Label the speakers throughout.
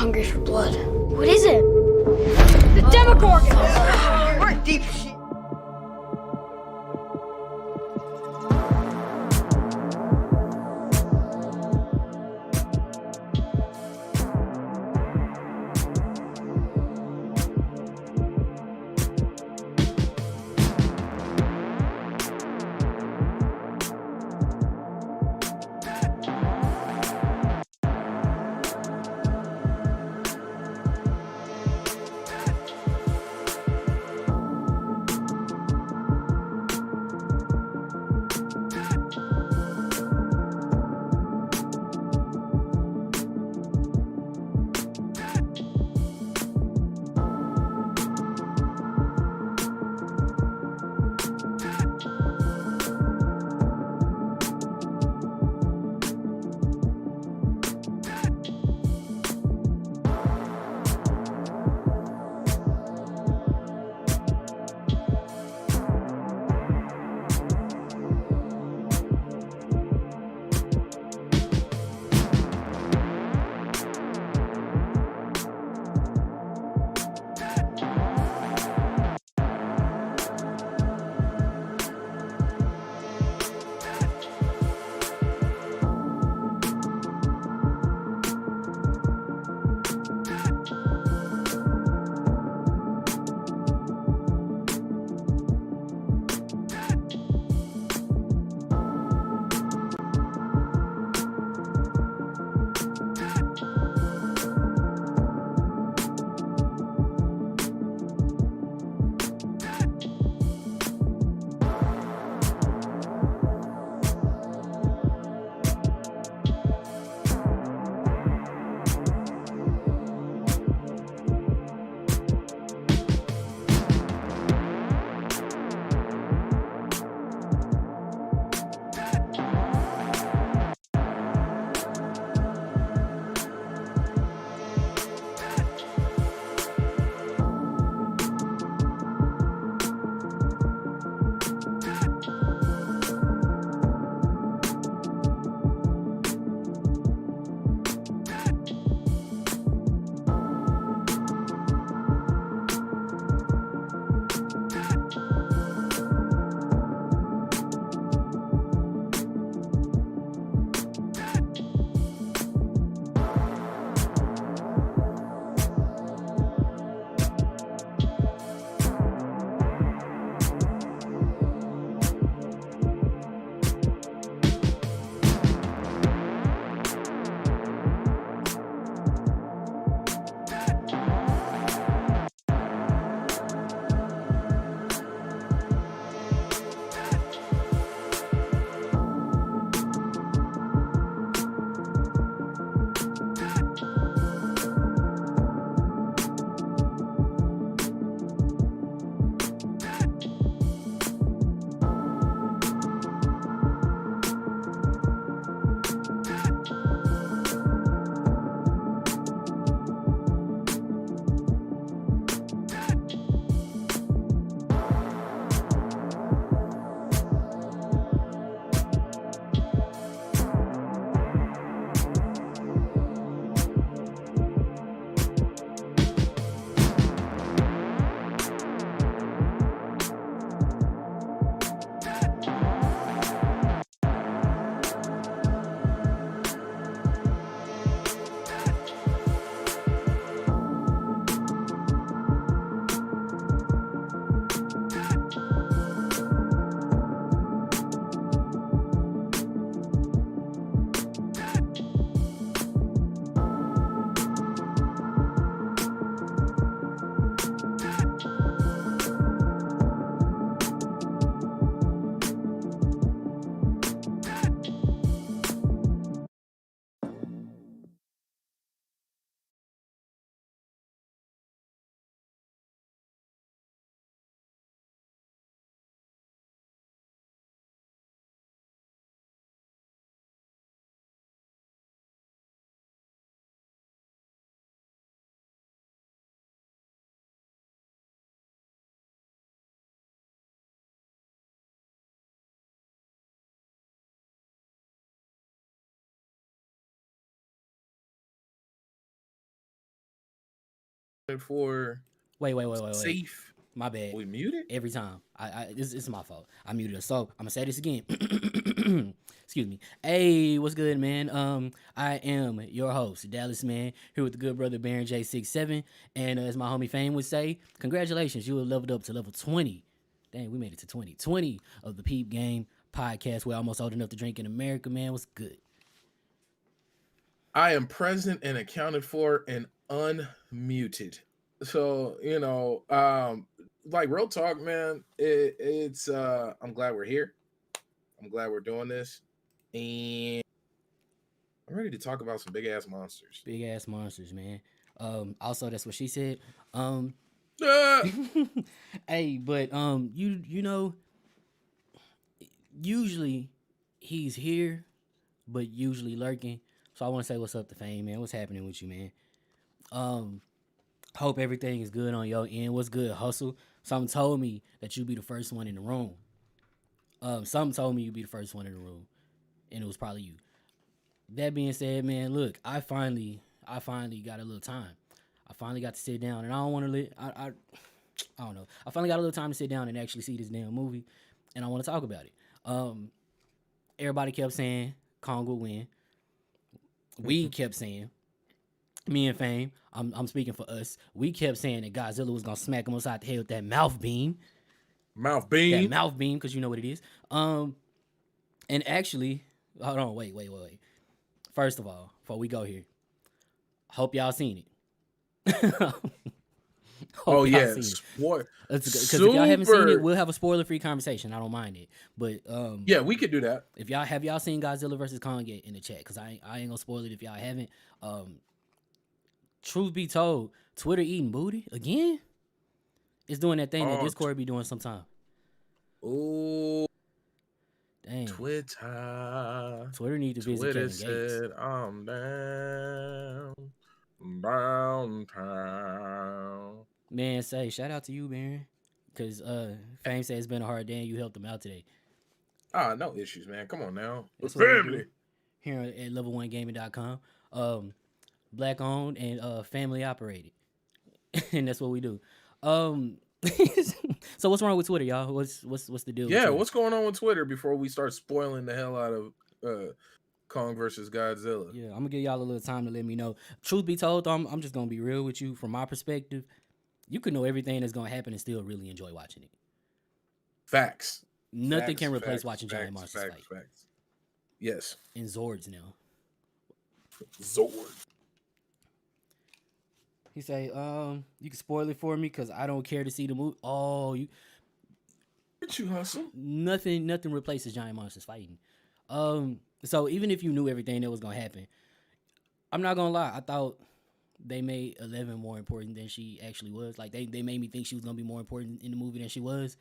Speaker 1: hungry for blood. What is it? The Demogorgon!
Speaker 2: We're in deep shit.
Speaker 3: for
Speaker 4: Wait.
Speaker 3: safe.
Speaker 4: My bad.
Speaker 3: We muted?
Speaker 4: Every time. It's my fault. I muted her. So I'm gonna say this again. Excuse me. Hey, what's good, man? I am your host, Dallas Man, here with the good brother Baron J67. And as my homie Fame would say, congratulations, you have leveled up to level 20. Dang, we made it to 20 of the Peep Game podcast. We're almost old enough to drink in America, man. What's good?
Speaker 3: I am present and accounted for and unmuted. So, like real talk, man, it's I'm glad we're here. I'm glad we're doing this. And I'm ready to talk about some big ass monsters.
Speaker 4: Big ass monsters, man. Also that's what she said. Hey, but you know, usually he's here, but usually lurking. So I want to say what's up to Fame, man. What's happening with you, man? Hope everything is good on your end. What's good, Hustle? Something told me that you'd be the first one in the room. Something told me you'd be the first one in the room, and it was probably you. That being said, man, look, I finally got a little time. I finally got to sit down, and I don't want to I don't know. I finally got a little time to sit down and actually see this damn movie, and I want to talk about it. Everybody kept saying Kong will win. We kept saying, me and Fame, I'm speaking for us. We kept saying that Godzilla was gonna smack him upside the head with that mouth beam. That mouth beam, because you know what it is. And actually, hold on, wait. First of all, before we go here, hope y'all seen it.
Speaker 3: Oh yeah,
Speaker 4: because if y'all haven't seen it, we'll have a spoiler-free conversation. I don't mind it, but
Speaker 3: yeah, we could do that.
Speaker 4: If y'all seen Godzilla versus Kong yet in the chat, because I ain't gonna spoil it if y'all haven't. Truth be told, Twitter eating booty again. It's doing that thing that Discord be doing sometime.
Speaker 3: Oh,
Speaker 4: dang!
Speaker 3: Twitter
Speaker 4: need to visit Kevin Gates.
Speaker 3: I'm downtown.
Speaker 4: Man, say shout out to you, Baron, because Fame said it's been a hard day and you helped him out today.
Speaker 3: No issues, man. Come on now.
Speaker 4: That's family. Here at level1gaming.com. Black owned and family operated. And that's what we do. So what's wrong with Twitter, y'all? What's the deal?
Speaker 3: Yeah, what's going on with Twitter before we start spoiling the hell out of Kong versus Godzilla?
Speaker 4: Yeah, I'm gonna give y'all a little time to let me know. Truth be told, I'm just gonna be real with you. From my perspective, you could know everything that's gonna happen and still really enjoy watching it.
Speaker 3: Facts.
Speaker 4: Nothing can replace watching giant monsters fight.
Speaker 3: Facts. Yes.
Speaker 4: And Zords now.
Speaker 3: Zord.
Speaker 4: He say, you can spoil it for me because I don't care to see the movie. Oh, you
Speaker 3: Hustle.
Speaker 4: Nothing replaces giant monsters fighting. So even if you knew everything that was gonna happen, I'm not gonna lie, I thought they made 11 more important than she actually was. Like they made me think she was gonna be more important in the movie than she was.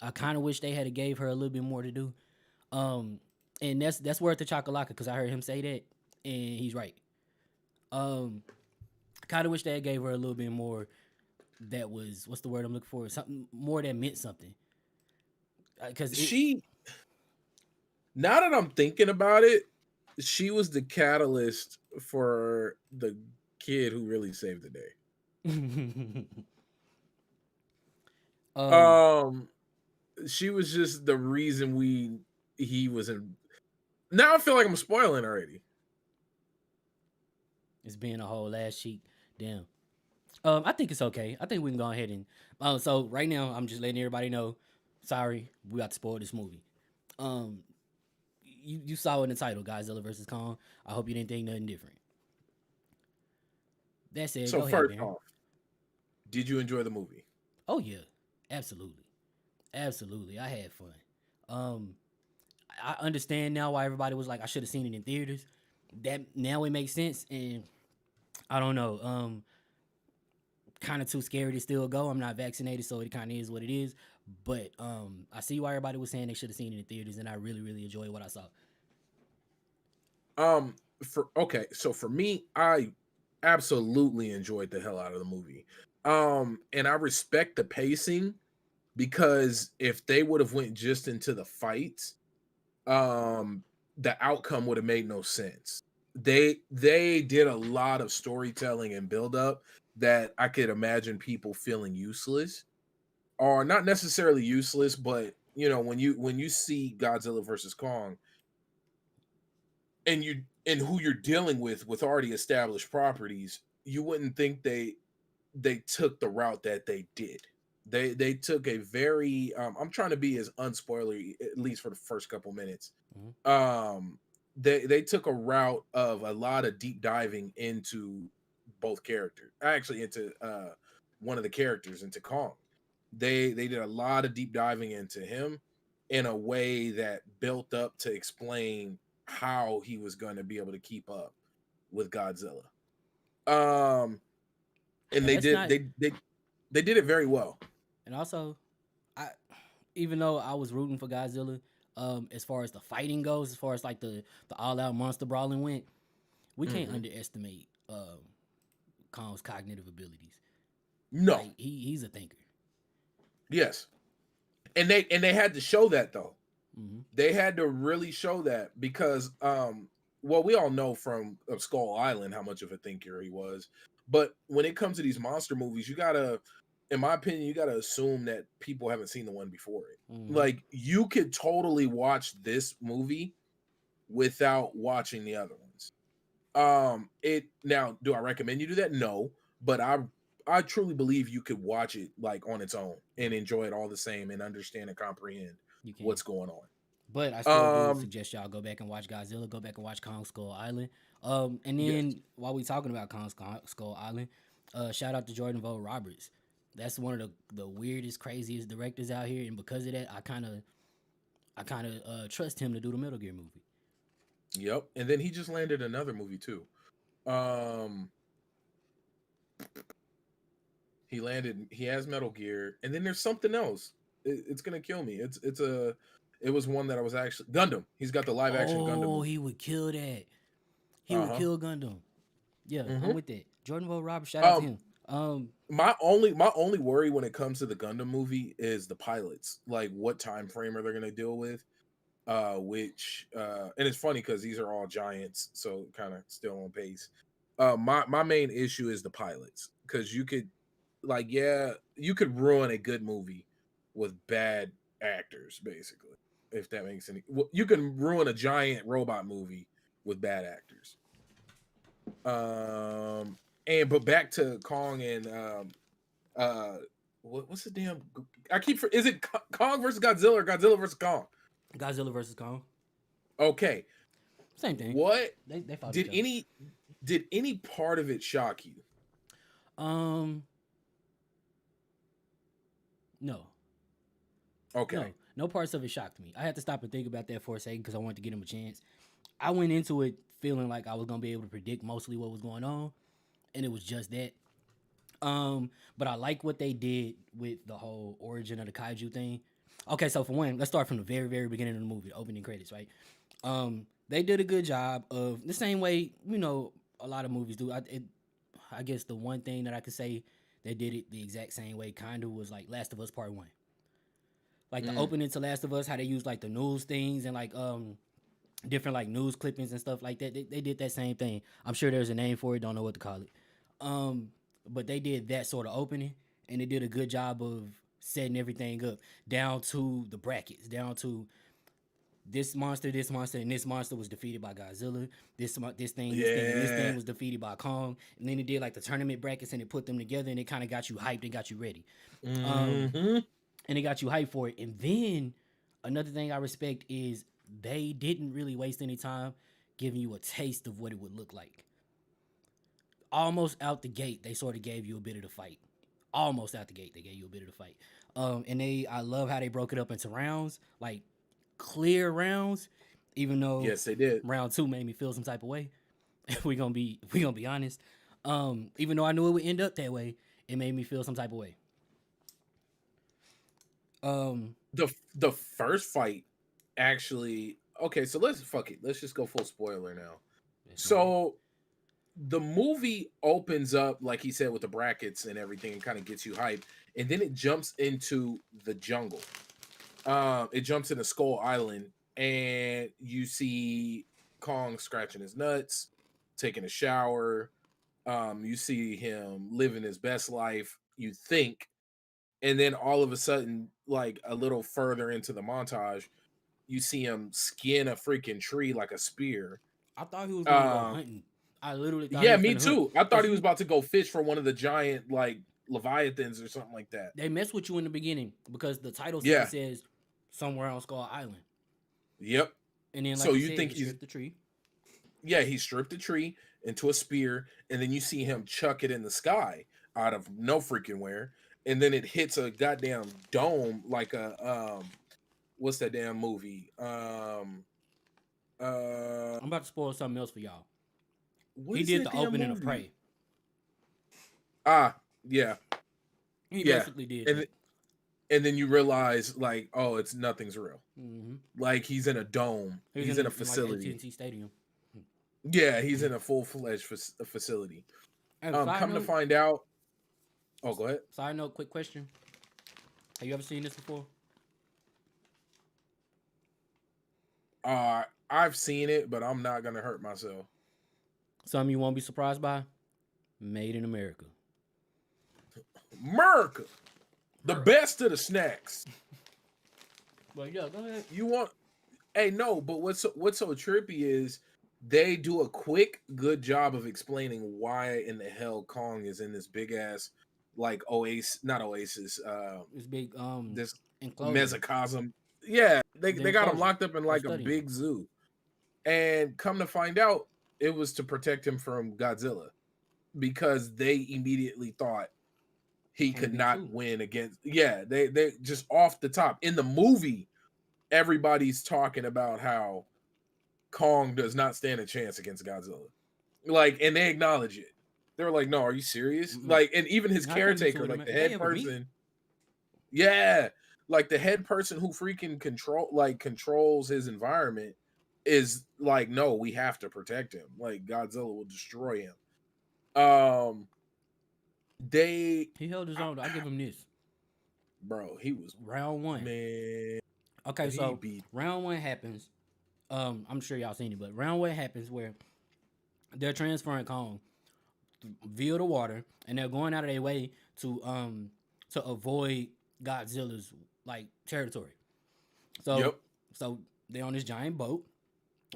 Speaker 4: I kind of wish they had gave her a little bit more to do. And that's worth the chocolate because I heard him say that, and he's right. Kind of wish they gave her a little bit more. That was, what's the word I'm looking for? Something more that meant something. Because
Speaker 3: now that I'm thinking about it, she was the catalyst for the kid who really saved the day. She was just the reason he was in. Now I feel like I'm spoiling already.
Speaker 4: It's being a whole ass cheek. Damn. I think it's okay. I think we can go ahead and so right now I'm just letting everybody know. Sorry, we got to spoil this movie. You saw it in the title, Godzilla versus Kong. I hope you didn't think nothing different. That's it.
Speaker 3: So first off, did you enjoy the movie?
Speaker 4: Oh yeah, absolutely. I had fun. I understand now why everybody was like, I should have seen it in theaters. That now it makes sense, and I don't know. Kind of too scary to still go. I'm not vaccinated, so it kind of is what it is. But I see why everybody was saying they should have seen it in theaters, and I really, really enjoyed what I saw.
Speaker 3: So for me, I absolutely enjoyed the hell out of the movie. And I respect the pacing because if they would have went just into the fights, the outcome would have made no sense. They did a lot of storytelling and build up that I could imagine people feeling useless, or not necessarily useless, but you know, when you see Godzilla versus Kong, and you and who you're dealing with already established properties, you wouldn't think they took the route that they did. They took a very I'm trying to be as unspoilery, at least for the first couple minutes.
Speaker 4: Mhm.
Speaker 3: They took a route of a lot of deep diving into both characters, actually into one of the characters, into Kong. They did a lot of deep diving into him in a way that built up to explain how he was going to be able to keep up with Godzilla. Um and
Speaker 4: And
Speaker 3: they
Speaker 4: let's
Speaker 3: did
Speaker 4: not.
Speaker 3: they did it very well.
Speaker 4: And also, I even though I was rooting for Godzilla, as far as the fighting goes, as far as like the all out monster brawling went, we can't
Speaker 3: Mhm.
Speaker 4: underestimate Kong's cognitive abilities.
Speaker 3: No.
Speaker 4: Like he's a thinker.
Speaker 3: Yes. And they had to show that though.
Speaker 4: Hmm.
Speaker 3: They had to really show that because well, we all know from Skull Island how much of a thinker he was. But when it comes to these monster movies, you gotta, in my opinion, you gotta assume that people haven't seen the one before it.
Speaker 4: Hmm.
Speaker 3: Like you could totally watch this movie without watching the other ones. It now, do I recommend you do that? No, but I truly believe you could watch it like on its own and enjoy it all the same and understand and comprehend
Speaker 4: You can.
Speaker 3: what's going
Speaker 4: But I still
Speaker 3: on.
Speaker 4: do suggest y'all go back and watch Godzilla. Go back and watch Kong Skull Island. And
Speaker 3: Yes.
Speaker 4: then while we talking about Skull Island, shout out to Jordan Vogt Roberts. That's one of the weirdest, craziest directors out here, and because of that, I kind of trust him to do the Metal Gear movie.
Speaker 3: Yep. And then he just landed another movie too. Um he has Metal Gear, and then there's something else. It's gonna kill me. It was one that I was actually Gundam. He's got the live action Gundam
Speaker 4: Oh,
Speaker 3: movie.
Speaker 4: he would kill that. He would
Speaker 3: Uh-huh.
Speaker 4: kill Gundam. Yeah, I'm
Speaker 3: Hmm.
Speaker 4: with that. Jordan Vogt Roberts, shout out to him.
Speaker 3: My only worry when it comes to the Gundam movie is the pilots. Like what time frame are they gonna deal with? Which and it's funny because these are all giants, so kind of still on pace. My main issue is the pilots, because you could, like, yeah, you could ruin a good movie with bad actors, basically. If that makes any, well, you can ruin a giant robot movie with bad actors. And but back to Kong and uh, what's the damn? Is it Kong versus Godzilla or Godzilla versus Kong?
Speaker 4: Godzilla versus Kong,
Speaker 3: Okay,
Speaker 4: same thing.
Speaker 3: what
Speaker 4: They fought each
Speaker 3: did
Speaker 4: other.
Speaker 3: any part of it shock you?
Speaker 4: Um, no,
Speaker 3: Okay.
Speaker 4: no parts of it shocked me. I had to stop and think about that for a second because I wanted to give him a chance. I went into it feeling like I was gonna be able to predict mostly what was going on, and it was just that. But I like what they did with the whole origin of the kaiju thing. Okay, so for one, let's start from the very, very beginning of the movie, the opening credits, right? They did a good job of the same way, a lot of movies do. I guess the one thing that I could say they did it the exact same way, kind of, was like Last of Us Part One. Like the
Speaker 3: Mm,
Speaker 4: opening to Last of Us, how they use like the news things and like different like news clippings and stuff like that. They did that same thing. I'm sure there's a name for it. Don't know what to call it. But they did that sort of opening, and they did a good job of setting everything up down to the brackets, down to this monster, and this monster was defeated by Godzilla. This thing
Speaker 3: yeah.
Speaker 4: was defeated by Kong, and then it did like the tournament brackets, and it put them together, and it kind of got you hyped and got you ready,
Speaker 3: Hmm.
Speaker 4: and it got you hyped for it. And then another thing I respect is they didn't really waste any time giving you a taste of what it would look like. Almost out the gate, they sort of gave you a bit of the fight. Almost out the gate, they gave you a bit of the fight. I love how they broke it up into rounds, like clear rounds. Even though
Speaker 3: Yes, they did.
Speaker 4: round two made me feel some type of way. We gonna be honest. Even though I knew it would end up that way, it made me feel some type of way. Um,
Speaker 3: The first fight actually. Okay, so let's fuck it. Let's just go full spoiler now.
Speaker 4: let's go ahead.
Speaker 3: So the movie opens up, like he said, with the brackets and everything, and kind of gets you hyped, and then it jumps into the jungle. It jumps into Skull Island, and you see Kong scratching his nuts, taking a shower. You see him living his best life, you think, and then all of a sudden, like a little further into the montage, you see him skin a freaking tree like a spear.
Speaker 4: I thought he was gonna go
Speaker 3: Um,
Speaker 4: hunting. I literally thought he
Speaker 3: yeah,
Speaker 4: was
Speaker 3: me
Speaker 4: gonna hunt.
Speaker 3: too. I thought
Speaker 4: Cause
Speaker 3: he was about to go fish for one of the giant like leviathans or something like that.
Speaker 4: they mess with you in the beginning because the title scene
Speaker 3: Yeah.
Speaker 4: says somewhere on Skull Island,
Speaker 3: Yep.
Speaker 4: and then like
Speaker 3: So
Speaker 4: you
Speaker 3: you
Speaker 4: said,
Speaker 3: think
Speaker 4: he
Speaker 3: he's
Speaker 4: stripped the tree.
Speaker 3: yeah, he stripped the tree into a spear, and then you see him chuck it in the sky out of no freaking where, and then it hits a goddamn dome like a what's that damn movie?
Speaker 4: I'm about to spoil something else for y'all.
Speaker 3: What
Speaker 4: He
Speaker 3: is
Speaker 4: did
Speaker 3: that
Speaker 4: the
Speaker 3: damn
Speaker 4: opening of
Speaker 3: movie?
Speaker 4: Prey.
Speaker 3: Ah, yeah,
Speaker 4: He
Speaker 3: yeah.
Speaker 4: basically did
Speaker 3: And
Speaker 4: that.
Speaker 3: and then you realize like, oh, it's nothing's real.
Speaker 4: Mm-hmm.
Speaker 3: Like he's in a dome. He's in a
Speaker 4: like
Speaker 3: facility.
Speaker 4: AT&T Stadium.
Speaker 3: Yeah, he's in a full-fledged facility.
Speaker 4: And
Speaker 3: Come to find out. Oh, go ahead.
Speaker 4: side note, quick question: have you ever seen this before?
Speaker 3: I've seen it, but I'm not gonna hurt myself.
Speaker 4: Something you won't be surprised by? Made in America.
Speaker 3: America, the best of the snacks.
Speaker 4: But yeah, go ahead.
Speaker 3: You want? Hey, no, but what's so trippy is they do a quick, good job of explaining why in the hell Kong is in this big ass, like oasis, not oasis,
Speaker 4: It's big.
Speaker 3: this
Speaker 4: Enclosure.
Speaker 3: mesocosm. Yeah, they
Speaker 4: The
Speaker 3: got him
Speaker 4: enclosure.
Speaker 3: locked up in
Speaker 4: They're
Speaker 3: like a
Speaker 4: studying
Speaker 3: big zoo, and come to find out, it was to protect him from Godzilla because they immediately thought he
Speaker 4: Can't
Speaker 3: could
Speaker 4: be
Speaker 3: not
Speaker 4: true.
Speaker 3: win against. Yeah, they just off the top in the movie, everybody's talking about how Kong does not stand a chance against Godzilla. Like, and they acknowledge it. They were like, "No, are you serious?"
Speaker 4: Mm-mm.
Speaker 3: Like, and even his
Speaker 4: I can't be
Speaker 3: caretaker,
Speaker 4: true to
Speaker 3: like
Speaker 4: them.
Speaker 3: the
Speaker 4: They
Speaker 3: head
Speaker 4: ever meet?
Speaker 3: person, yeah, like the head person who freaking controls his environment is like, "No, we have to protect him. Like, Godzilla will destroy him." They,
Speaker 4: He held his own. I give him this.
Speaker 3: bro, he was
Speaker 4: Round one.
Speaker 3: man.
Speaker 4: Okay,
Speaker 3: He
Speaker 4: so
Speaker 3: beat.
Speaker 4: round one happens. I'm sure y'all seen it, but round one happens where they're transferring Kong via the water, and they're going out of their way to avoid Godzilla's like territory. So
Speaker 3: Yep.
Speaker 4: so they're on this giant boat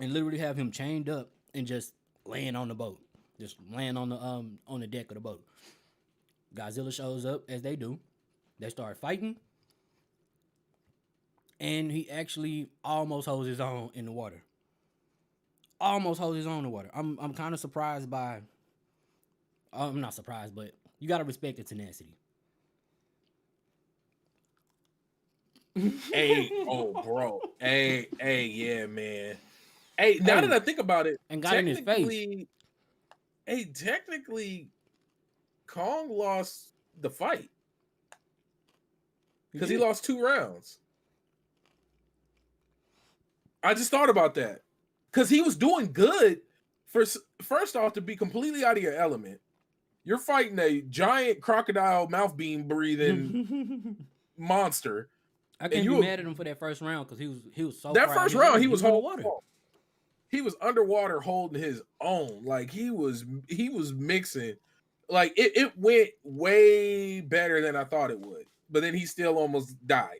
Speaker 4: and literally have him chained up and just laying on the boat, just laying on the deck of the boat. Godzilla shows up as they do. They start fighting, and he actually almost holds his own in the water. Almost holds his own in the water. I'm kind of surprised by. I'm not surprised, but you gotta respect the tenacity.
Speaker 3: Hey, oh, bro. Hey, yeah, man. Hey, now that I think about it,
Speaker 4: And got in his face.
Speaker 3: technically, Kong lost the fight because he
Speaker 4: did.
Speaker 3: lost 2 rounds. I just thought about that because he was doing good. First off, to be completely out of your element, you're fighting a giant crocodile mouth beam breathing monster.
Speaker 4: I can't
Speaker 3: you
Speaker 4: be
Speaker 3: were-
Speaker 4: mad at him for that first round because he was so
Speaker 3: That
Speaker 4: proud.
Speaker 3: first round, he
Speaker 4: in
Speaker 3: was
Speaker 4: the
Speaker 3: holding.
Speaker 4: water.
Speaker 3: He was underwater holding his own. Like he was mixing. Like it went way better than I thought it would. But then he still almost died.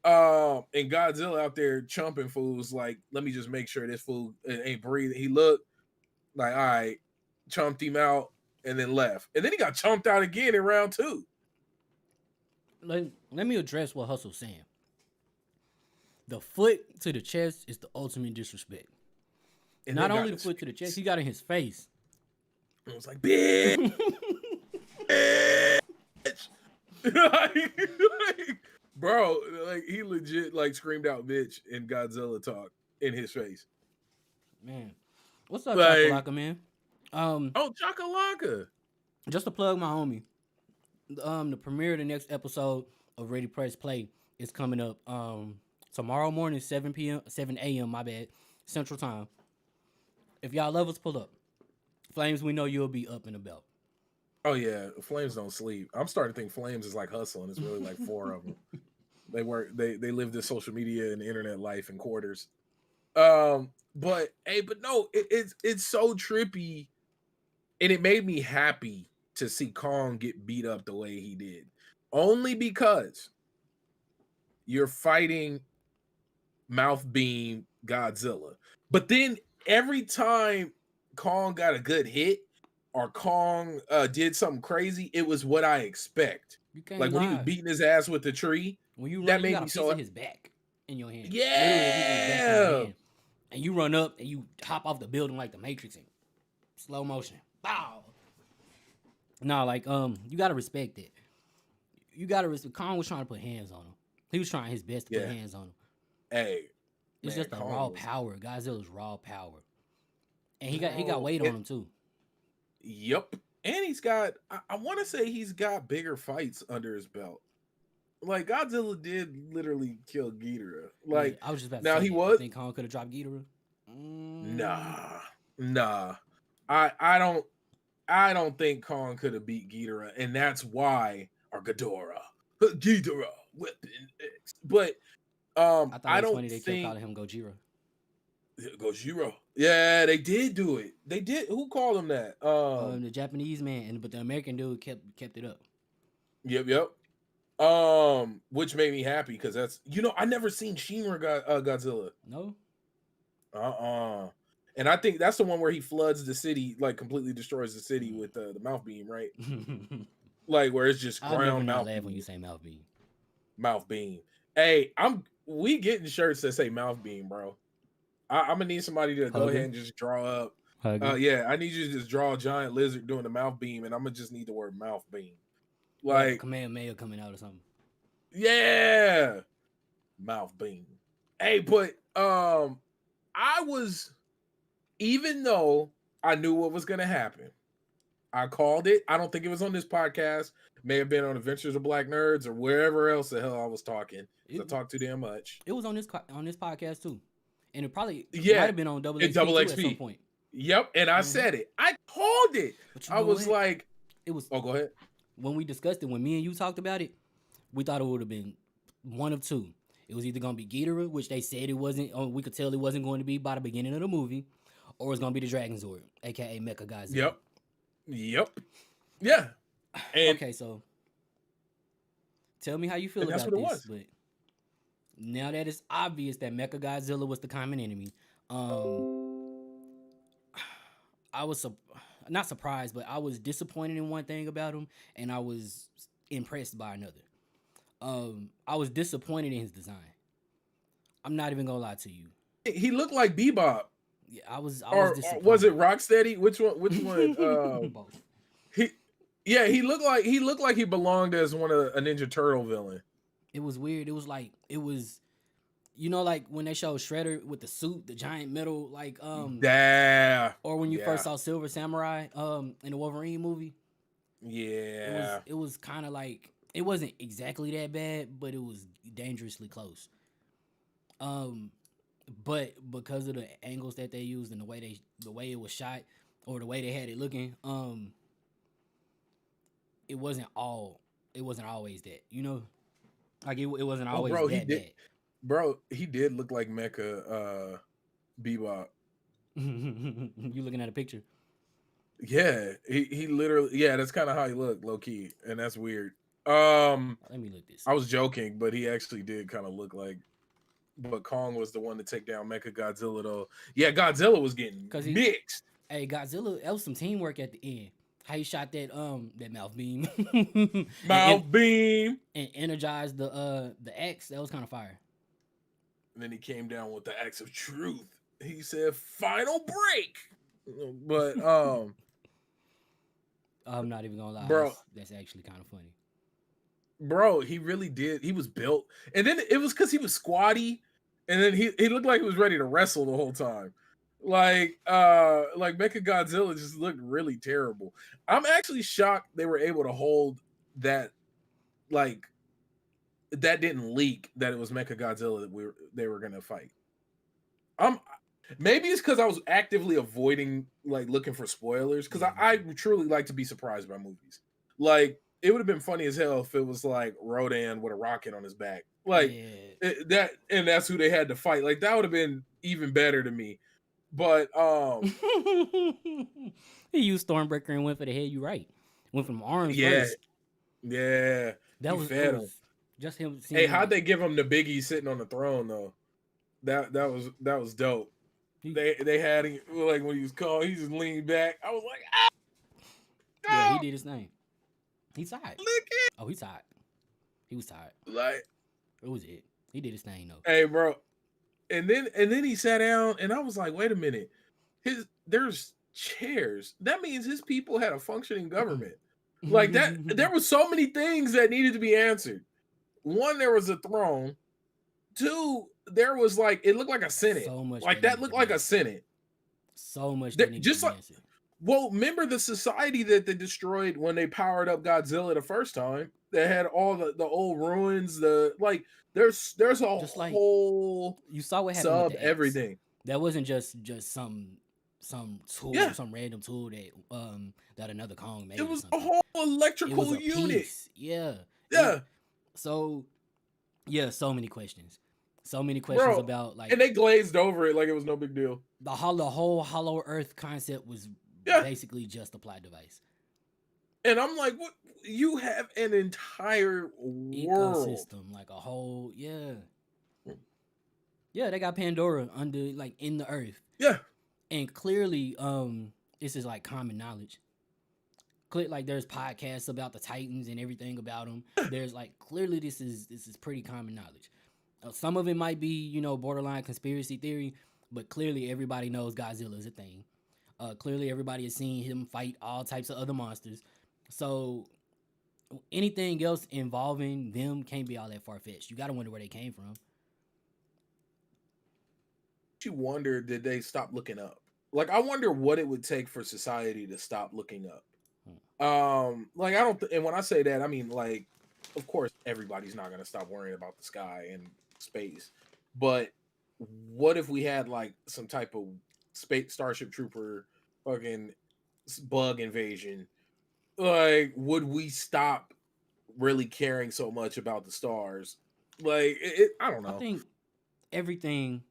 Speaker 3: And Godzilla out there chumping fools. Like, let me just make sure this fool ain't breathing. He looked like, all right, chumped him out and then left. And then he got chumped out again in round 2.
Speaker 4: Let me address what Hustle's saying. The foot to the chest is the ultimate disrespect.
Speaker 3: And
Speaker 4: Not
Speaker 3: then
Speaker 4: only
Speaker 3: got
Speaker 4: the foot to the chest, he got in his face.
Speaker 3: It was like, bitch. like, bro, like he legit like screamed out bitch in Godzilla talk in his face.
Speaker 4: Man, what's up,
Speaker 3: Like-
Speaker 4: Chakalaka, man?
Speaker 3: Oh, Chakalaka.
Speaker 4: Just to plug my homie, the premiere of the next episode of Ready Press Play is coming up tomorrow morning, 7 a.m. My bad, Central Time. If y'all love us, pull up. Flames, we know you'll be up and about.
Speaker 3: Oh yeah, Flames don't sleep. I'm starting to think Flames is like Hustle, and it's really like 4 of them. They live this social media and internet life in quarters. But no, it's so trippy and it made me happy to see Kong get beat up the way he did, only because you're fighting Mouth Beam Godzilla. But then every time Kong got a good hit or Kong did something crazy, it was what I expect.
Speaker 4: You can't
Speaker 3: Like when he was
Speaker 4: lie.
Speaker 3: beating his ass with the tree,
Speaker 4: When you
Speaker 3: that
Speaker 4: run, you
Speaker 3: made
Speaker 4: got a
Speaker 3: me
Speaker 4: piece
Speaker 3: so
Speaker 4: of his back in your hand. Literally a piece of his back in your
Speaker 3: yeah.
Speaker 4: hand. And you run up and you hop off the building like the Matrix in slow motion. Bow. No, like you gotta respect it. You gotta respect. Kong was trying to put hands on him. He was trying his best to put
Speaker 3: Yeah.
Speaker 4: hands on him.
Speaker 3: Hey,
Speaker 4: It's
Speaker 3: man,
Speaker 4: just the
Speaker 3: Kong
Speaker 4: raw
Speaker 3: was-
Speaker 4: power. Godzilla's raw power. And he got
Speaker 3: Bro,
Speaker 4: weight on him too.
Speaker 3: Yep. And he's got, I want to say he's got bigger fights under his belt. Like Godzilla did literally kill Ghidorah. Like
Speaker 4: Yeah, I was just about to
Speaker 3: now
Speaker 4: say
Speaker 3: he
Speaker 4: that.
Speaker 3: was
Speaker 4: You think Kong could have dropped Ghidorah?
Speaker 3: nah. I don't think Kong could have beat Ghidorah, and that's why or Ghidorah weapon X. But
Speaker 4: I thought
Speaker 3: I
Speaker 4: it was
Speaker 3: don't
Speaker 4: funny they kept
Speaker 3: think
Speaker 4: calling him Gojira.
Speaker 3: Gojira. Yeah, they did do it. They did. Who called him that?
Speaker 4: The Japanese man, but the American dude kept it up.
Speaker 3: Yep. Which made me happy because that's I never seen Shinra Godzilla.
Speaker 4: No?
Speaker 3: And I think that's the one where he floods the city, like completely destroys the city with the mouth beam, right? Like where it's just
Speaker 4: I'll never
Speaker 3: ground
Speaker 4: not
Speaker 3: mouth
Speaker 4: laugh
Speaker 3: beam.
Speaker 4: when you say mouth beam.
Speaker 3: Mouth beam. Hey, we getting shirts that say mouth beam, bro. I'm gonna need somebody to go
Speaker 4: Hugger?
Speaker 3: ahead and just draw up.
Speaker 4: Hugger?
Speaker 3: Yeah, I need you to just draw a giant lizard doing the mouth beam, and I'm gonna just need the word mouth beam.
Speaker 4: Like
Speaker 3: Like,
Speaker 4: Kamehameha coming out or something.
Speaker 3: yeah, mouth beam. Hey, but I was, even though I knew what was gonna happen, I called it. I don't think it was on this podcast. May have been on Adventures of Black Nerds or wherever else the hell I was talking. 'Cause I talk too damn much.
Speaker 4: It was on this podcast too, and it probably might
Speaker 3: Yeah,
Speaker 4: have been on Double
Speaker 3: it
Speaker 4: XP,
Speaker 3: Double
Speaker 4: too
Speaker 3: XP.
Speaker 4: at some point.
Speaker 3: Yep, and I said it. I called it.
Speaker 4: But you
Speaker 3: I
Speaker 4: know
Speaker 3: was
Speaker 4: what?
Speaker 3: like,
Speaker 4: It was
Speaker 3: oh, go ahead.
Speaker 4: when we discussed it. When me and you talked about it, we thought it would have been one of two. It was either gonna be Ghidorah, which they said it wasn't. We could tell it wasn't going to be by the beginning of the movie, or it's gonna be the Dragon Zord, aka Mecha Godzilla.
Speaker 3: Yep. Yeah. And
Speaker 4: Okay, so tell me how you feel
Speaker 3: And that's
Speaker 4: about
Speaker 3: what it
Speaker 4: this. But now that it's obvious that Mecha Godzilla was the common enemy, I was not surprised, but I was disappointed in one thing about him, and I was impressed by another. I was disappointed in his design. I'm not even gonna lie to you.
Speaker 3: he looked like Bebop.
Speaker 4: Yeah, I was
Speaker 3: Or
Speaker 4: disappointed.
Speaker 3: was it Rocksteady? Which one?
Speaker 4: Both.
Speaker 3: He looked like he belonged as one of a Ninja Turtle villain.
Speaker 4: It was weird. It was like like when they showed Shredder with the suit, the giant metal, like
Speaker 3: Yeah.
Speaker 4: or when you first saw Silver Samurai in the Wolverine movie.
Speaker 3: Yeah.
Speaker 4: It was kind of like, it wasn't exactly that bad, but it was dangerously close. But because of the angles that they used and the way it was shot or the way they had it looking, it wasn't always that, like it wasn't always that bad.
Speaker 3: Bro, he did look like Mecha Bebop.
Speaker 4: You looking at a picture?
Speaker 3: Yeah, he literally, that's kind of how he looked, low key, and that's weird.
Speaker 4: Let me look this.
Speaker 3: I was joking, but he actually did kind of look like. But Kong was the one to take down Mecha Godzilla, though. Yeah, Godzilla was getting mixed.
Speaker 4: Hey, Godzilla, that was some teamwork at the end. How he shot that mouth beam,
Speaker 3: beam,
Speaker 4: and energized the axe. That was kind of fire.
Speaker 3: And then he came down with the axe of truth. He said, "Final break." But
Speaker 4: I'm not even gonna lie,
Speaker 3: bro.
Speaker 4: That's actually kind of funny.
Speaker 3: Bro, he really did. He was built, and then it was because he was squatty, and then he looked like he was ready to wrestle the whole time. Like Mecha Godzilla just looked really terrible. I'm actually shocked they were able to hold that, like that didn't leak that it was Mecha Godzilla that they were gonna fight. Maybe it's because I was actively avoiding like looking for spoilers because I truly like to be surprised by movies. Like it would have been funny as hell if it was like Rodan with a rocket on his back, like that's who they had to fight. Like that would have been even better to me. But
Speaker 4: He used Stormbreaker and went for the head. You right. Went from arms
Speaker 3: Yeah,
Speaker 4: first.
Speaker 3: yeah.
Speaker 4: That
Speaker 3: He
Speaker 4: was
Speaker 3: fed him.
Speaker 4: just him seeing
Speaker 3: Hey,
Speaker 4: him
Speaker 3: how'd
Speaker 4: like
Speaker 3: they give him the Biggie sitting on the throne though? That was dope.
Speaker 4: he,
Speaker 3: They had him like when he was called, he just leaned back. I was like,
Speaker 4: yeah, he
Speaker 3: ah,
Speaker 4: did his thing. He's tired.
Speaker 3: look
Speaker 4: Oh, he's tired. He was tired.
Speaker 3: at like,
Speaker 4: It was it. He did his thing though.
Speaker 3: hey, bro. And then he sat down, and I was like, wait a minute. There's chairs. That means his people had a functioning government. Like that, there were so many things that needed to be answered. One, there was a throne. Two, there was like it looked like a senate.
Speaker 4: So much
Speaker 3: Like
Speaker 4: that
Speaker 3: that
Speaker 4: needed
Speaker 3: looked
Speaker 4: to
Speaker 3: like
Speaker 4: be
Speaker 3: a senate.
Speaker 4: So much
Speaker 3: There-
Speaker 4: that needed
Speaker 3: just
Speaker 4: to be
Speaker 3: like
Speaker 4: answered.
Speaker 3: well, remember the society that they destroyed when they powered up Godzilla the first time? That had all the old ruins. The like, there's a
Speaker 4: Just like
Speaker 3: whole
Speaker 4: you saw what happened with
Speaker 3: sub
Speaker 4: the axe.
Speaker 3: everything.
Speaker 4: That wasn't just some tool,
Speaker 3: Yeah,
Speaker 4: some random tool that another Kong made
Speaker 3: it
Speaker 4: or
Speaker 3: was a
Speaker 4: something.
Speaker 3: whole
Speaker 4: It was
Speaker 3: electrical
Speaker 4: a
Speaker 3: unit.
Speaker 4: piece. Yeah.
Speaker 3: Yeah,
Speaker 4: So yeah, so many questions. So many questions
Speaker 3: bro.
Speaker 4: about like
Speaker 3: And they glazed over it like it was no big deal.
Speaker 4: the whole hollow earth concept was
Speaker 3: Yeah.
Speaker 4: basically just a plot device.
Speaker 3: And I'm like, what? You have an entire world.
Speaker 4: Ecosystem, like a whole yeah, they got Pandora under like in the earth.
Speaker 3: Yeah.
Speaker 4: And clearly, this is like common knowledge. Like there's podcasts about the Titans and everything about them. There's like clearly this is pretty common knowledge. Some of it might be borderline conspiracy theory, but clearly everybody knows Godzilla is a thing. Clearly everybody has seen him fight all types of other monsters. So anything else involving them can't be all that far fetched. You got to wonder where they came from.
Speaker 3: You wonder, did they stop looking up? Like, I wonder what it would take for society to stop looking up. Like, I don't, and when I say that, I mean, like, of course, everybody's not going to stop worrying about the sky and space. But what if we had, like, some type of space Starship Trooper fucking bug invasion? Like, would we stop really caring so much about the stars? Like, I don't know.
Speaker 4: I think everything.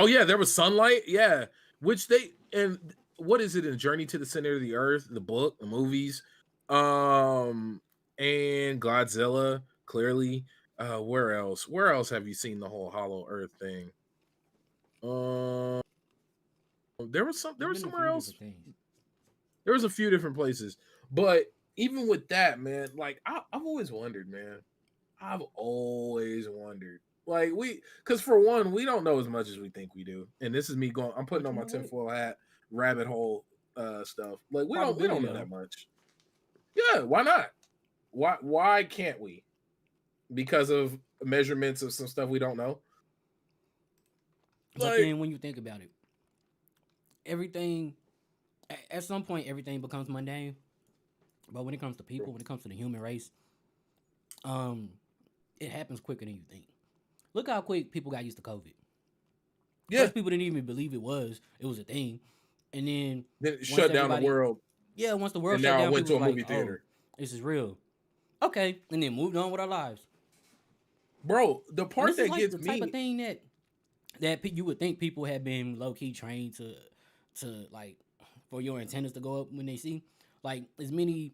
Speaker 3: Oh yeah, there was sunlight. Yeah, which they and what is it in Journey to the Center of the Earth? The book, the movies, and Godzilla. Clearly, where else? Where else have you seen the whole Hollow Earth thing? There was some. There was somewhere else. There was a few different places, but even with that, man, like I've always wondered, man. I've always wondered. Like because for one, we don't know as much as we think we do, and this is me going. I'm putting on my tinfoil hat, rabbit hole stuff. Like we don't know that much. Yeah, why not? Why can't we? Because of measurements of some stuff we don't know.
Speaker 4: But then when you think about it, everything at some point everything becomes mundane. But when it comes to people, when it comes to the human race, it happens quicker than you think. Look how quick people got used to COVID. Yeah. First, people didn't even believe it was a thing. And then
Speaker 3: it shut down the world.
Speaker 4: Yeah, once the world shut down,
Speaker 3: now went to a movie theater.
Speaker 4: Oh, this is real. Okay. And then moved on with our lives.
Speaker 3: Bro, the part that gets
Speaker 4: the type of thing that you would think people have been low-key trained to like for your antennas to go up when they see. Like as many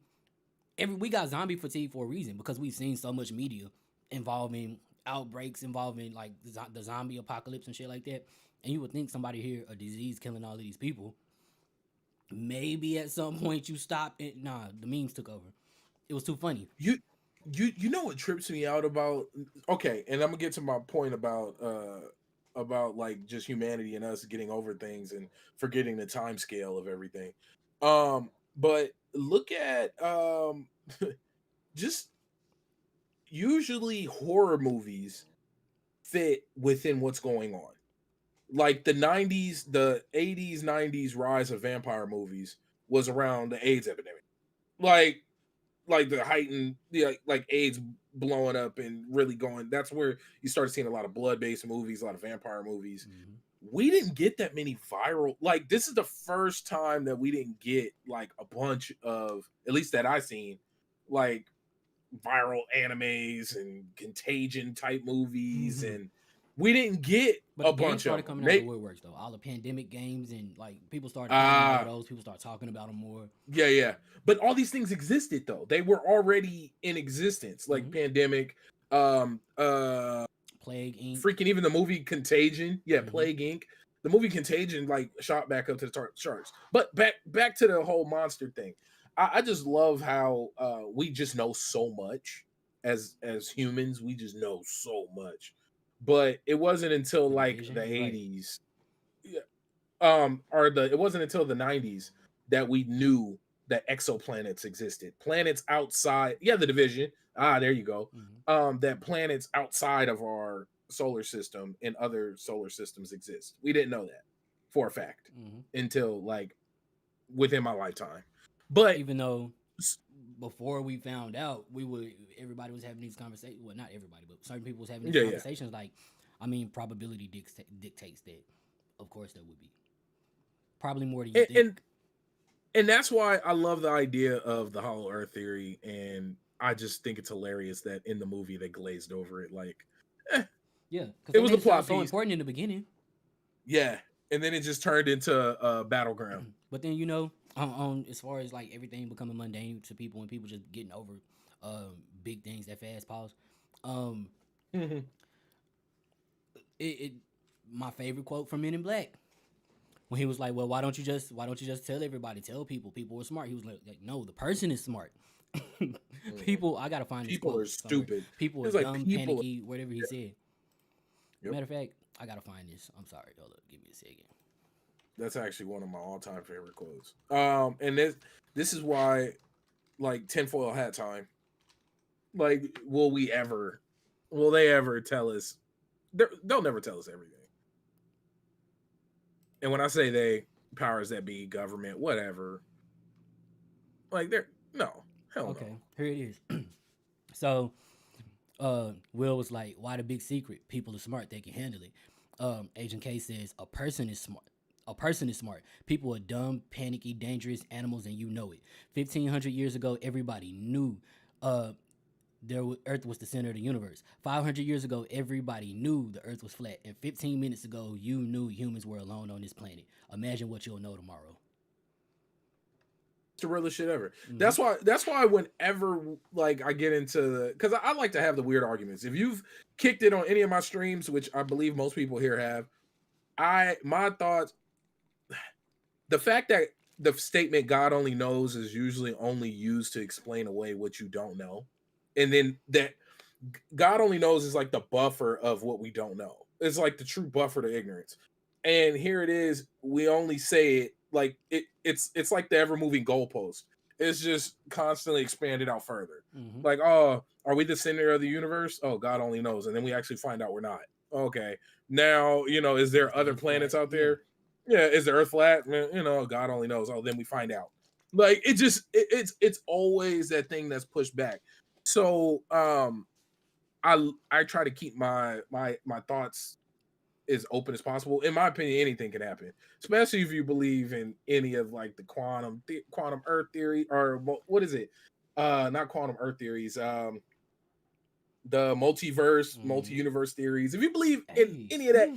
Speaker 4: we got zombie fatigue for a reason because we've seen so much media involving outbreaks, involving like the zombie apocalypse and shit like that. And you would think somebody here, a disease killing all of these people. Maybe at some point you stop it. Nah, the memes took over. It was too funny.
Speaker 3: You know what trips me out about? Okay, and I'm gonna get to my point about like just humanity and us getting over things and forgetting the time scale of everything. But look at just usually horror movies fit within what's going on. Like the 90s, the 80s, 90s rise of vampire movies was around the AIDS epidemic. Like the heightened, like AIDS blowing up and really going. That's where you started seeing a lot of blood-based movies, a lot of vampire movies. Mm-hmm. We didn't get that many viral. Like this is the first time that we didn't get like a bunch of, at least that I've seen, like viral animes and Contagion type movies, mm-hmm. We didn't get
Speaker 4: But
Speaker 3: a
Speaker 4: the games
Speaker 3: bunch
Speaker 4: started
Speaker 3: of them.
Speaker 4: coming out of the woodworks though. All the pandemic games and like people started playing more of those. People started talking about them more.
Speaker 3: Yeah. But all these things existed though. They were already in existence, like pandemic,
Speaker 4: Plague Inc.
Speaker 3: freaking even the movie Contagion. Yeah,
Speaker 4: Mhm.
Speaker 3: Plague Inc. The movie Contagion like shot back up to the charts. But back to the whole monster thing. I just love how we just know so much as humans. We just know so much. But it wasn't until
Speaker 4: The
Speaker 3: like
Speaker 4: division,
Speaker 3: the
Speaker 4: you're right.
Speaker 3: 80s, it wasn't until the 90s that we knew that exoplanets existed. Planets outside, the division. There you go. That planets outside of our solar system and other solar systems exist. We didn't know that for a fact until like within my lifetime. But
Speaker 4: even though before we found out, everybody was having these conversations. Well, not everybody, but certain people was having these conversations. Like, I mean, probability dictates that. Of course, there would be probably more than you think.
Speaker 3: And that's why I love the idea of the Hollow Earth theory, and I just think it's hilarious that in the movie they glazed over it. Like,
Speaker 4: yeah, because
Speaker 3: it was a plot
Speaker 4: so
Speaker 3: piece.
Speaker 4: important in the beginning.
Speaker 3: Yeah, and then it just turned into a battleground.
Speaker 4: But then on as far as like everything becoming mundane to people and people just getting over big things that fast. Pause. My favorite quote from Men in Black, when he was like, "Well, why don't you just tell everybody, tell people are smart?" He was like "No, the person is smart." People, I gotta find
Speaker 3: people
Speaker 4: this quote
Speaker 3: are stupid.
Speaker 4: People are
Speaker 3: like
Speaker 4: dumb, panicky, whatever he said.
Speaker 3: Yep.
Speaker 4: Matter of fact, I gotta find this. I'm sorry, hold up, give me a second.
Speaker 3: That's actually one of my all-time favorite quotes. And this is why, like, tinfoil hat time. Like, will they ever tell us? They'll never tell us everything. And when I say they, powers that be, government, whatever, like hell no.
Speaker 4: Here it is. So, Will was like, "Why the big secret? People are smart; they can handle it." Agent K says, "A person is smart. A person is smart. People are dumb, panicky, dangerous animals, and you know it. 1,500 years ago, everybody knew Earth was the center of the universe. 500 years ago, everybody knew the Earth was flat. And 15 minutes ago, you knew humans were alone on this planet. Imagine what you'll know tomorrow."
Speaker 3: It's the realest shit ever. That's why whenever like I get into because I like to have the weird arguments. If you've kicked it on any of my streams, which I believe most people here have, my thoughts, the fact that the statement "God only knows" is usually only used to explain away what you don't know, and then that God only knows is like the buffer of what we don't know. It's like the true buffer to ignorance. And here it is. We only say it like it's like the ever moving goalpost. It's just constantly expanded out further. Like, oh, are we the center of the universe? Oh, God only knows. And then we actually find out we're not. Okay. Now, is there other planets out there? Yeah. Is the Earth flat? God only knows. Oh, then we find out. Like it's always that thing that's pushed back. So I try to keep my thoughts as open as possible. In my opinion, anything can happen, especially if you believe in any of like the quantum Earth theory, or what is it? Not quantum Earth theories. The multiverse, multi-universe theories. If you believe in any of that,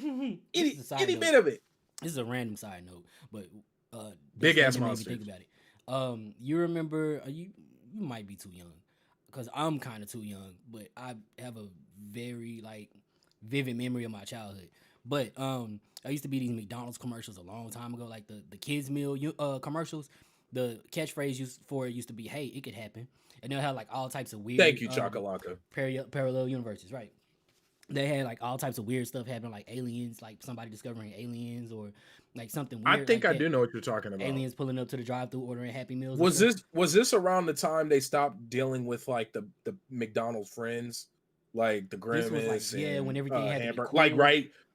Speaker 3: any bit of it.
Speaker 4: This is a random side note, but
Speaker 3: big ass monsters.
Speaker 4: Think about it. You remember? You might be too young, because I'm kind of too young, but I have a very like vivid memory of my childhood. But I used to be these McDonald's commercials a long time ago, like the kids meal commercials. The catchphrase used to be, "Hey, it could happen," and they'll have like all types of weird.
Speaker 3: Thank you, Chakalaka.
Speaker 4: Parallel universes, right? They had like all types of weird stuff happen, like aliens, like somebody discovering aliens, or like something weird.
Speaker 3: I think
Speaker 4: like
Speaker 3: I do know what you're talking about.
Speaker 4: Aliens pulling up to the drive-thru ordering Happy Meals.
Speaker 3: Was this around the time they stopped dealing with like the McDonald's friends, like the Grimace?
Speaker 4: Like, when everything had to be cool.
Speaker 3: Like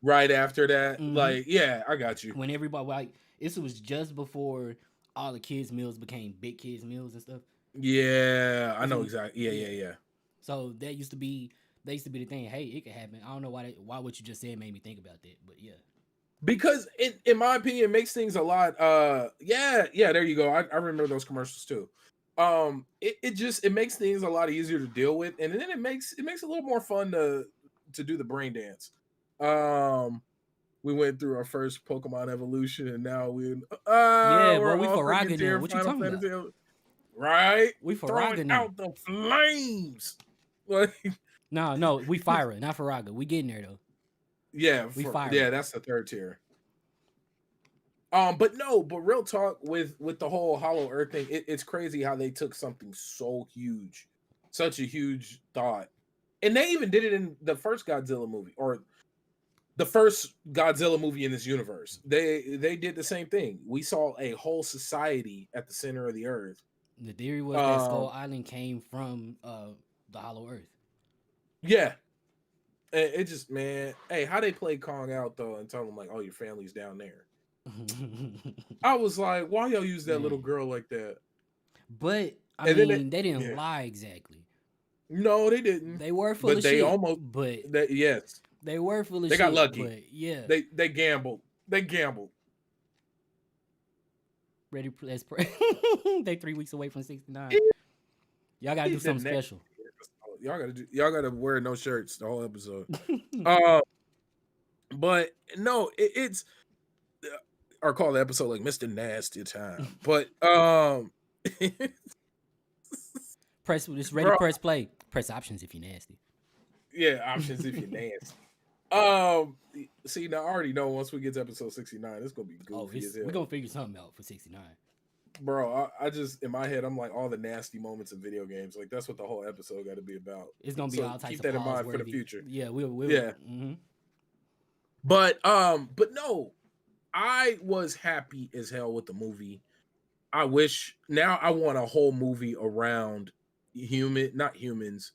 Speaker 3: right after that. Like, yeah, I got you.
Speaker 4: When everybody like this was just before all the kids meals became big kids meals and stuff.
Speaker 3: Yeah, I know exactly. Yeah.
Speaker 4: So that used to be the thing. Hey, it could happen. I don't know why what you just said made me think about that, but yeah.
Speaker 3: Because in my opinion, it makes things a lot. Yeah. There you go. I remember those commercials too. It makes things a lot easier to deal with, and then it makes it a little more fun to do the brain dance. We went through our first Pokemon evolution, and now
Speaker 4: Yeah,
Speaker 3: we're
Speaker 4: bro, we
Speaker 3: all
Speaker 4: Faraga
Speaker 3: freaking
Speaker 4: now.
Speaker 3: tier
Speaker 4: What you
Speaker 3: Final
Speaker 4: talking about?
Speaker 3: Fantasy. Right?
Speaker 4: We
Speaker 3: Throwing
Speaker 4: Faraga now.
Speaker 3: out the flames. Like,
Speaker 4: No, we Fyra, not Faraga. We getting there though.
Speaker 3: yeah,
Speaker 4: We
Speaker 3: yeah,
Speaker 4: Fyra.
Speaker 3: that's the third tier. But real talk with the whole Hollow Earth thing, it's crazy how they took something so huge, such a huge thought, and they even did it in the first Godzilla movie, or the first Godzilla movie in this universe. They did the same thing. We saw a whole society at the center of the earth.
Speaker 4: The theory was that Skull Island came from the Hollow Earth.
Speaker 3: Yeah, it just, man, hey, how they play Kong out though and tell him like, oh, your family's down there. I was like, why y'all use that little girl like that?
Speaker 4: But I
Speaker 3: And
Speaker 4: mean, they didn't lie exactly.
Speaker 3: No, they didn't.
Speaker 4: They were full of
Speaker 3: they
Speaker 4: shit.
Speaker 3: almost.
Speaker 4: But
Speaker 3: Yes,
Speaker 4: they were full of
Speaker 3: they
Speaker 4: shit.
Speaker 3: got lucky.
Speaker 4: But yeah,
Speaker 3: they gambled. They gambled.
Speaker 4: Ready? Let's pray. They 3 weeks away from 69. Y'all gotta do something special.
Speaker 3: Y'all gotta wear no shirts the whole episode. But no, it's or call the episode like Mr. Nasty Time. But
Speaker 4: press this ready. Bro, press play. Press options if you're nasty.
Speaker 3: Yeah, options if you're nasty. See, now I already know once we get to episode 69, it's gonna be goofy as hell.
Speaker 4: We're gonna figure something out for 69.
Speaker 3: Bro, I just in my head, I'm like all the nasty moments in video games. Like that's what the whole episode got to be about.
Speaker 4: It's gonna be all types
Speaker 3: keep
Speaker 4: of
Speaker 3: that in mind for the future.
Speaker 4: Yeah, we'll
Speaker 3: yeah.
Speaker 4: Mm-hmm.
Speaker 3: But no, I was happy as hell with the movie. I wish now I want a whole movie around not humans.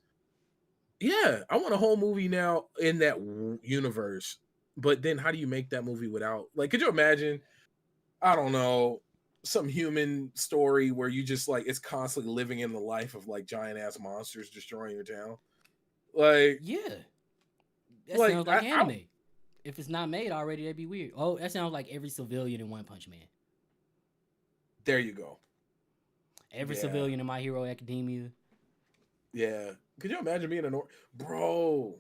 Speaker 3: Yeah, I want a whole movie now in that universe. But then how do you make that movie without, like, could you imagine, I don't know, some human story where you just like it's constantly living in the life of like giant ass monsters destroying your town? Like,
Speaker 4: yeah. That sounds like anime. If it's not made already, that'd be weird. Oh, that sounds like every civilian in One Punch Man.
Speaker 3: There you go.
Speaker 4: Every civilian in My Hero Academia.
Speaker 3: Yeah. Could you imagine being bro?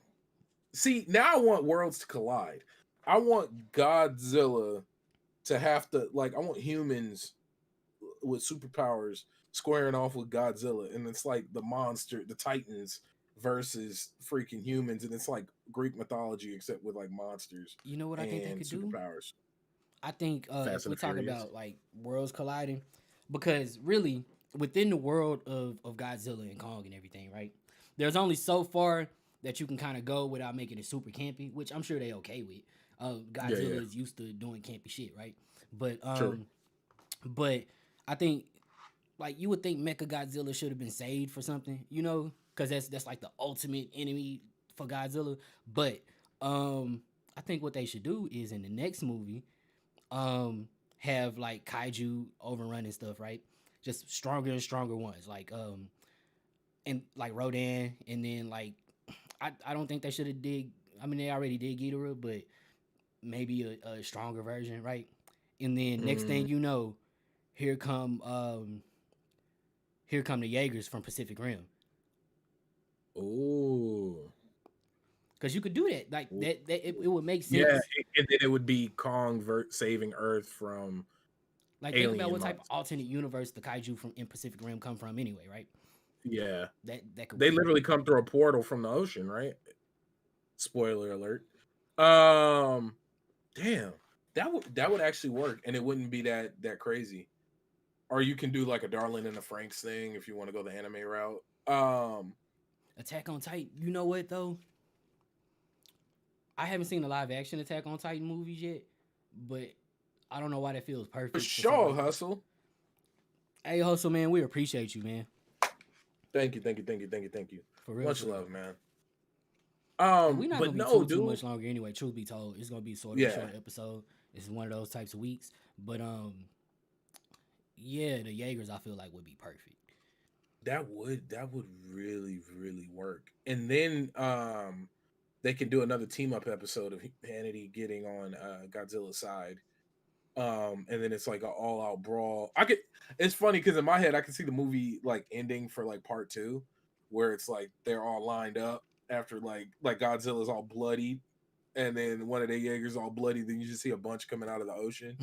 Speaker 3: See, now I want worlds to collide. I want Godzilla to have to, like, I want humans with superpowers squaring off with Godzilla, and it's like the Titans versus freaking humans, and it's like Greek mythology except with like monsters.
Speaker 4: You know what I think they could do?
Speaker 3: Superpowers.
Speaker 4: I think if we talk about like worlds colliding, because really within the world of Godzilla and Kong and everything, right? There's only so far that you can kind of go without making it super campy, which I'm sure they okay with. Godzilla is used to doing campy shit, right? But but I think like you would think Mecha Godzilla should have been saved for something, you know, because that's like the ultimate enemy for Godzilla. But I think what they should do is in the next movie, have like kaiju overrunning stuff, right? Just stronger and stronger ones, like and like Rodan, and then like I don't think they should have did. I mean, they already did Ghidorah, but maybe a stronger version, right? And then next thing you know, here come the Jaegers from Pacific Rim.
Speaker 3: Oh,
Speaker 4: because you could do that, like that it would make sense.
Speaker 3: Yeah, and then it would be Kong saving Earth from.
Speaker 4: Like think about what type of alternate universe the kaiju from in Pacific Rim come from anyway, right?
Speaker 3: Yeah,
Speaker 4: that could
Speaker 3: they literally come through a portal from the ocean, right? Spoiler alert. Damn, that would actually work, and it wouldn't be that crazy. Or you can do like a Darling in the Franxx thing if you want to go the anime route.
Speaker 4: Attack on Titan. You know what though? I haven't seen the live action Attack on Titan movies yet, but I don't know why that feels perfect.
Speaker 3: For sure, Hustle.
Speaker 4: Hey, Hustle, man, we appreciate you, man.
Speaker 3: Thank you.
Speaker 4: For real.
Speaker 3: Much love, man.
Speaker 4: We're not gonna be too much longer anyway. Truth be told, it's gonna be sort of a short episode. It's one of those types of weeks, but yeah, the Jaegers I feel like would be perfect.
Speaker 3: That would really work, and then they can do another team up episode of humanity getting on Godzilla's side. And then it's like an all out brawl. It's funny because in my head I can see the movie like ending for like part 2, where it's like they're all lined up after like Godzilla's all bloody, and then one of the Jaegers all bloody. Then you just see a bunch coming out of the ocean,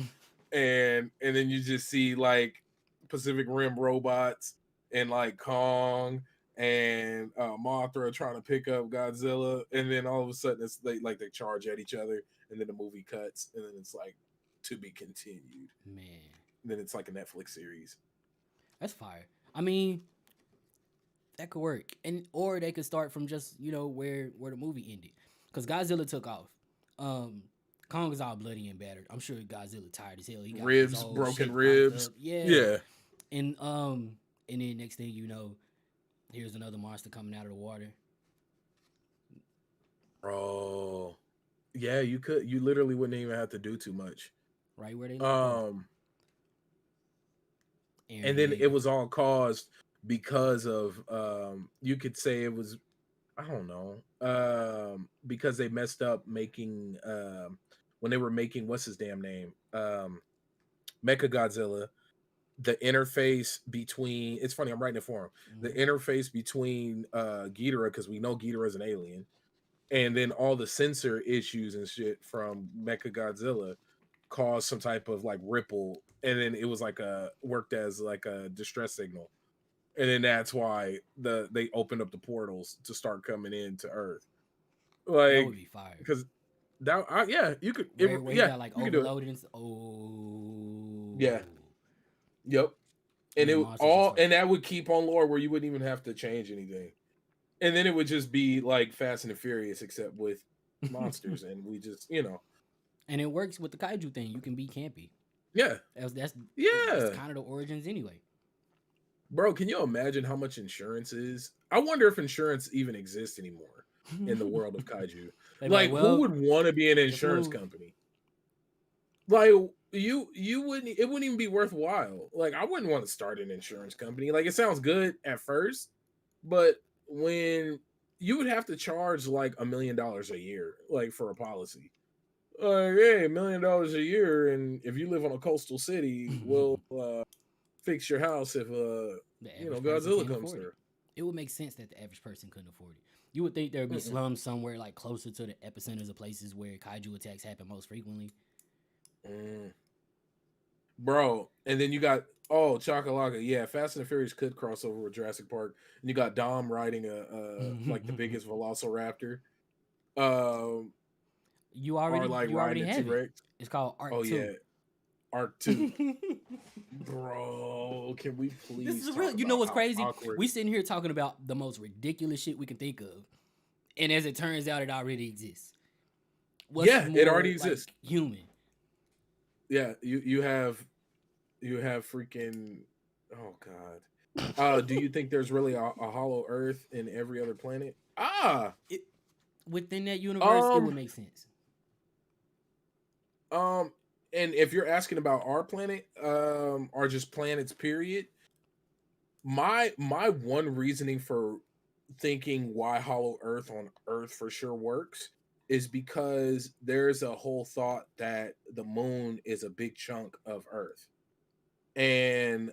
Speaker 3: and then you just see like Pacific Rim robots and like Kong and Mothra trying to pick up Godzilla, and then all of a sudden it's they charge at each other, and then the movie cuts, and then it's like to be continued.
Speaker 4: Man,
Speaker 3: And then it's like a Netflix series.
Speaker 4: that's fire. I mean, that could work, and or they could start from just where the movie ended, because Godzilla took off. Kong is all bloody and battered. I'm sure Godzilla tired as hell. He got his
Speaker 3: Ribs,
Speaker 4: whole
Speaker 3: broken
Speaker 4: shit fucked
Speaker 3: ribs.
Speaker 4: up. Yeah.
Speaker 3: Yeah.
Speaker 4: And then next thing you know, here's another monster coming out of the water.
Speaker 3: Oh, yeah. You literally wouldn't even have to do too much.
Speaker 4: Right where they left off.
Speaker 3: And then it was all caused because of you could say it was, I don't know, because they messed up making when they were making what's his damn name, Mecha Godzilla. The interface between, it's funny, I'm writing it for him. The interface between Ghidorah, because we know Ghidorah is an alien, and then all the sensor issues and shit from Mecha Godzilla caused some type of like ripple, and then it was like worked as like a distress signal, and then that's why they opened up the portals to start coming into Earth. Like,
Speaker 4: that would be fire.
Speaker 3: because that yeah, you could
Speaker 4: where he got like
Speaker 3: you could do it.
Speaker 4: overloaded and oh
Speaker 3: Yeah. Yep. And
Speaker 4: the
Speaker 3: it
Speaker 4: monsters
Speaker 3: all
Speaker 4: is
Speaker 3: and that would keep on lore where you wouldn't even have to change anything. And then it would just be like Fast and the Furious except with monsters, and we just,
Speaker 4: and it works with the kaiju thing. You can be campy.
Speaker 3: yeah.
Speaker 4: That's
Speaker 3: Yeah.
Speaker 4: kind of the origins anyway.
Speaker 3: Bro, can you imagine how much insurance is? I wonder if insurance even exists anymore in the world of kaiju. Like, who would want to be an insurance company? Like, you wouldn't, it wouldn't even be worthwhile. Like, I wouldn't want to start an insurance company. Like, it sounds good at first, but when you would have to charge like $1 million a year, like for a policy. Like, hey, $1 million a year, and if you live on a coastal city, we'll fix your house if Godzilla comes through.
Speaker 4: It would make sense that the average person couldn't afford it. You would think there would be slums somewhere like closer to the epicenters of places where kaiju attacks happen most frequently.
Speaker 3: Bro, and then you got Chakalaka. Yeah, Fast and the Furious could cross over with Jurassic Park, and you got Dom riding a like the biggest Velociraptor.
Speaker 4: You already have it. It's called Arc 2.
Speaker 3: Oh yeah, Arc 2. Bro, can we please?
Speaker 4: This is real. You know what's crazy? We sitting here talking about the most ridiculous shit we can think of, and as it turns out, it already exists.
Speaker 3: It already exists.
Speaker 4: Like, human.
Speaker 3: Yeah, you have freaking, oh god. Do you think there's really a hollow Earth in every other planet?
Speaker 4: Within that universe, it would make sense.
Speaker 3: And if you're asking about our planet, or just planets, period, my one reasoning for thinking why hollow Earth on Earth for sure works is because there's a whole thought that the moon is a big chunk of Earth. And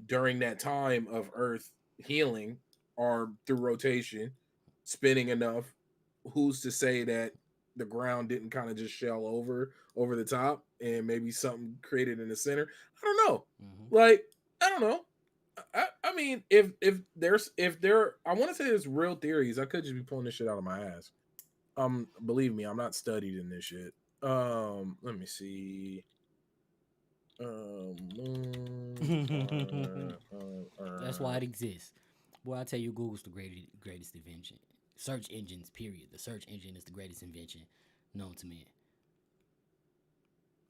Speaker 3: during that time of Earth healing or through rotation, spinning enough, who's to say that the ground didn't kind of just shell over the top and maybe something created in the center? I don't know. Like, I don't know. I mean, if there, I want to say there's real theories. I could just be pulling this shit out of my ass. Believe me, I'm not studied in this shit. Let me see.
Speaker 4: That's why it exists. Well, I tell you, Google's the greatest invention. Search engines, period. The search engine is the greatest invention known to man.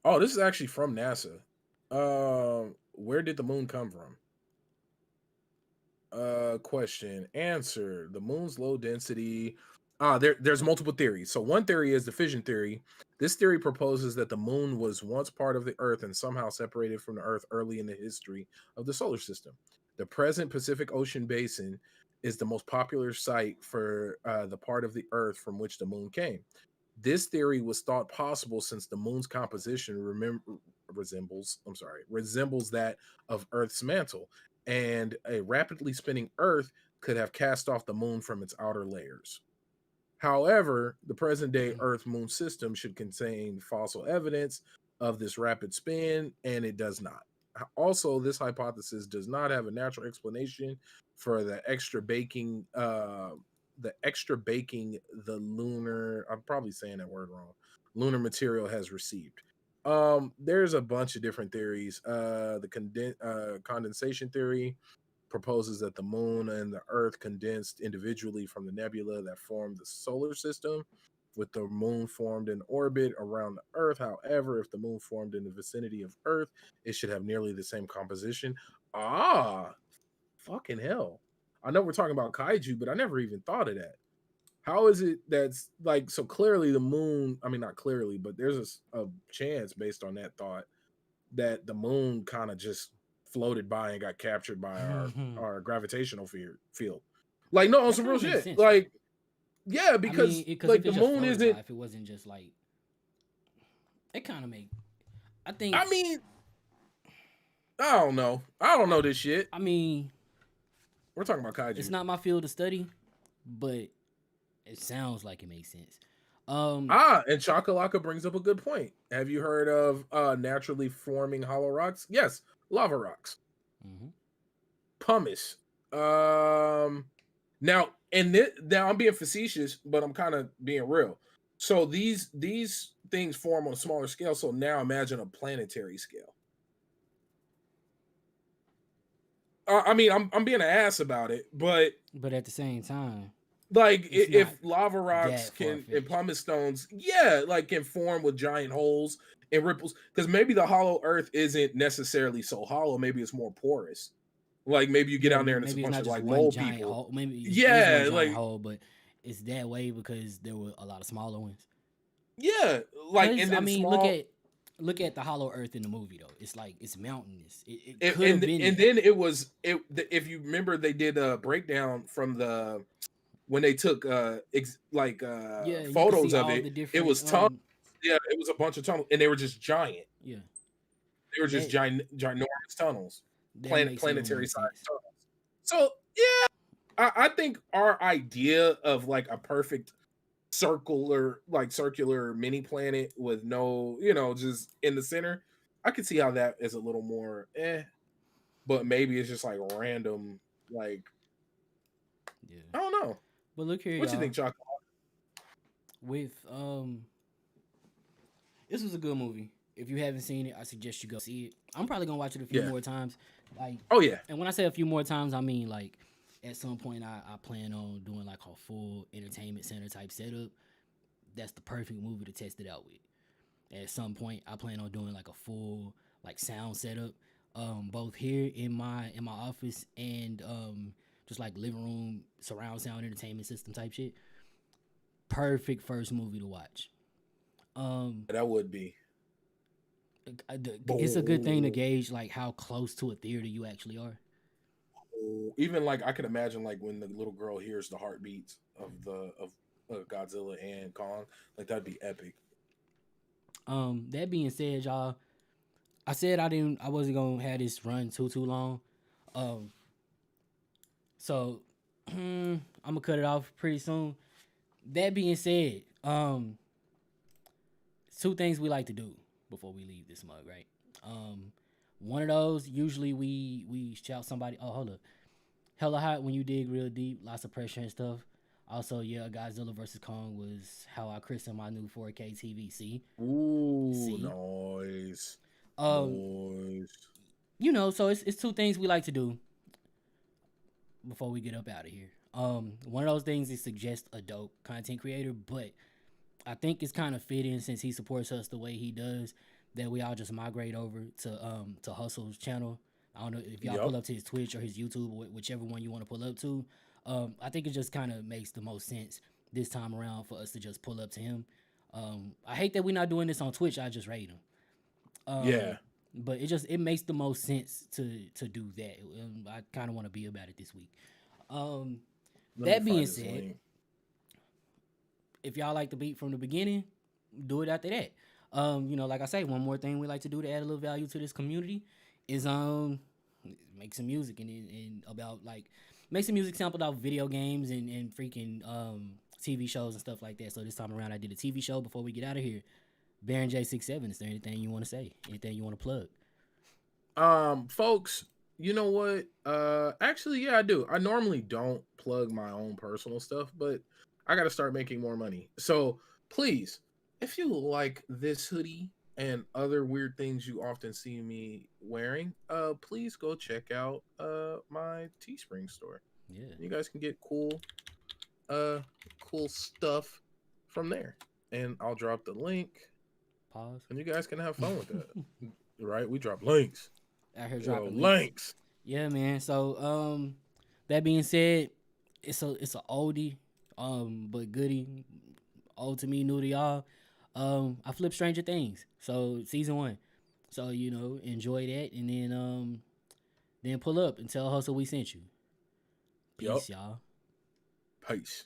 Speaker 3: Oh, this is actually from NASA. Where did the moon come from? Question. Answer. The moon's low density. There's multiple theories. So one theory is the fission theory. This theory proposes that the moon was once part of the Earth and somehow separated from the Earth early in the history of the solar system. The present Pacific Ocean basin is the most popular site for the part of the Earth from which the moon came. This theory was thought possible since the moon's composition resembles that of Earth's mantle, and a rapidly spinning Earth could have cast off the moon from its outer layers. However, the present day Earth Moon system should contain fossil evidence of this rapid spin, and it does not. Also, this hypothesis does not have a natural explanation for the extra baking the lunar. I'm probably saying that word wrong. Lunar material has received. There's a bunch of different theories. The condensation theory proposes that the moon and the earth condensed individually from the nebula that formed the solar system, with the moon formed in orbit around the earth. However, if the moon formed in the vicinity of earth, it should have nearly the same composition. Ah, fucking hell. I know we're talking about kaiju, but I never even thought of that. How is it that's like, so clearly the moon, I mean, not clearly, but there's a chance based on that thought that the moon kind of just floated by and got captured by our gravitational field. Like, no, on
Speaker 4: That
Speaker 3: some
Speaker 4: kinda
Speaker 3: real
Speaker 4: makes
Speaker 3: shit.
Speaker 4: sense.
Speaker 3: Like, yeah, because like
Speaker 4: if
Speaker 3: the
Speaker 4: it just
Speaker 3: moon
Speaker 4: floated
Speaker 3: isn't.
Speaker 4: by, if it wasn't just like, it kind of make. I think.
Speaker 3: I mean, I don't know. I don't know this shit.
Speaker 4: I mean,
Speaker 3: We're talking about kaiju.
Speaker 4: it's not my field of study, but it sounds like it makes sense.
Speaker 3: And Chakalaka brings up a good point. Have you heard of naturally forming hollow rocks? Yes, lava rocks.
Speaker 4: Mm-hmm.
Speaker 3: Pumice. Now I'm being facetious, but I'm kind of being real. So these things form on a smaller scale. So now imagine a planetary scale. I mean, I'm being an ass about it, but
Speaker 4: at the same time,
Speaker 3: like
Speaker 4: it's
Speaker 3: if
Speaker 4: not
Speaker 3: lava rocks
Speaker 4: that
Speaker 3: can and
Speaker 4: far-fetched.
Speaker 3: pumice stones, yeah, like can form with giant holes and ripples, because maybe the hollow earth isn't necessarily so hollow. Maybe it's more porous. Like maybe you get
Speaker 4: Yeah,
Speaker 3: down there and it's a
Speaker 4: maybe it's
Speaker 3: bunch
Speaker 4: not
Speaker 3: of
Speaker 4: just
Speaker 3: like
Speaker 4: one
Speaker 3: mole
Speaker 4: giant
Speaker 3: people.
Speaker 4: hole. Maybe it is
Speaker 3: Yeah,
Speaker 4: one giant
Speaker 3: like
Speaker 4: hole, but it's that way because there were a lot of smaller ones.
Speaker 3: yeah, like and then
Speaker 4: I mean,
Speaker 3: small.
Speaker 4: look at the Hollow Earth in the movie though. It's like it's mountainous. It
Speaker 3: And
Speaker 4: could have been
Speaker 3: and
Speaker 4: that.
Speaker 3: then it was if you remember, they did a breakdown from the when they took
Speaker 4: Yeah, you can
Speaker 3: photos
Speaker 4: see
Speaker 3: of
Speaker 4: all
Speaker 3: it.
Speaker 4: the
Speaker 3: It
Speaker 4: different
Speaker 3: was tunnels. Yeah, it was a bunch of tunnels, and they were just giant.
Speaker 4: yeah.
Speaker 3: They were just
Speaker 4: That
Speaker 3: ginormous tunnels,
Speaker 4: that makes a little more
Speaker 3: planetary sized
Speaker 4: sense.
Speaker 3: tunnels. So yeah, I think our idea of like a perfect circular mini planet with no, just in the center, I could see how that is a little more but maybe it's just like random, like
Speaker 4: Yeah.
Speaker 3: I don't know.
Speaker 4: But look here,
Speaker 3: What you
Speaker 4: y'all.
Speaker 3: think, Chocolate?
Speaker 4: With this was a good movie. If you haven't seen it, I suggest you go see it. I'm probably gonna watch it a few
Speaker 3: Yeah.
Speaker 4: more times. Like,
Speaker 3: Oh yeah.
Speaker 4: and when I say a few more times, I mean like at some point I plan on doing like a full entertainment center type setup. That's the perfect movie to test it out with. At some point, I plan on doing like a full like sound setup, both here in my office and just like living room surround sound entertainment system type shit. Perfect first movie to watch.
Speaker 3: That would be.
Speaker 4: It's a good thing to gauge like how close to a theater you actually are.
Speaker 3: Even like I could imagine like when the little girl hears the heartbeats of Godzilla and Kong, like that'd be epic.
Speaker 4: That being said, y'all, I said I wasn't gonna have this run too long. So I'm gonna cut it off pretty soon. That being said, two things we like to do before we leave this mug, right? One of those, usually we shout somebody, oh hold up, hella hot when you dig real deep, lots of pressure and stuff. Also, yeah, Godzilla versus Kong was how I christened my new 4K TV. See?
Speaker 3: Ooh,
Speaker 4: See?
Speaker 3: noise.
Speaker 4: Noise. So it's two things we like to do before we get up out of here. One of those things is suggest a dope content creator, but I think it's kind of fitting since he supports us the way he does that we all just migrate over to Hustle's channel. I don't know if y'all pull up to his Twitch or his YouTube, or whichever one you want to pull up to. I think it just kind of makes the most sense this time around for us to just pull up to him. I hate that we're not doing this on Twitch. I just rate him.
Speaker 3: Yeah.
Speaker 4: But it makes the most sense to do that. I kind of want to be about it this week. That being said, if y'all like the beat from the beginning, do it after that. Like I say, one more thing we like to do to add a little value to this community is make some music and about like make some music sampled out video games and freaking TV shows and stuff like that. So this time around, I did a TV show. Before we get out of here, Baron J67. Is there anything you want to say? Anything you want to plug?
Speaker 3: Folks, you know what? Actually, yeah, I do. I normally don't plug my own personal stuff, but I got to start making more money. So please, if you like this hoodie and other weird things you often see me wearing, please go check out my Teespring store.
Speaker 4: Yeah.
Speaker 3: You guys can get cool stuff from there. And I'll drop the link
Speaker 4: Pause.
Speaker 3: and you guys can have fun with that. Right? We drop links.
Speaker 4: Out here
Speaker 3: Yo,
Speaker 4: dropping
Speaker 3: links.
Speaker 4: Yeah, man. So that being said, it's a oldie, but goodie. Old to me, new to y'all. I flipped Stranger Things. So season 1. So, you know, enjoy that, and then pull up and tell Hustle we sent you. Peace, y'all.
Speaker 3: Peace.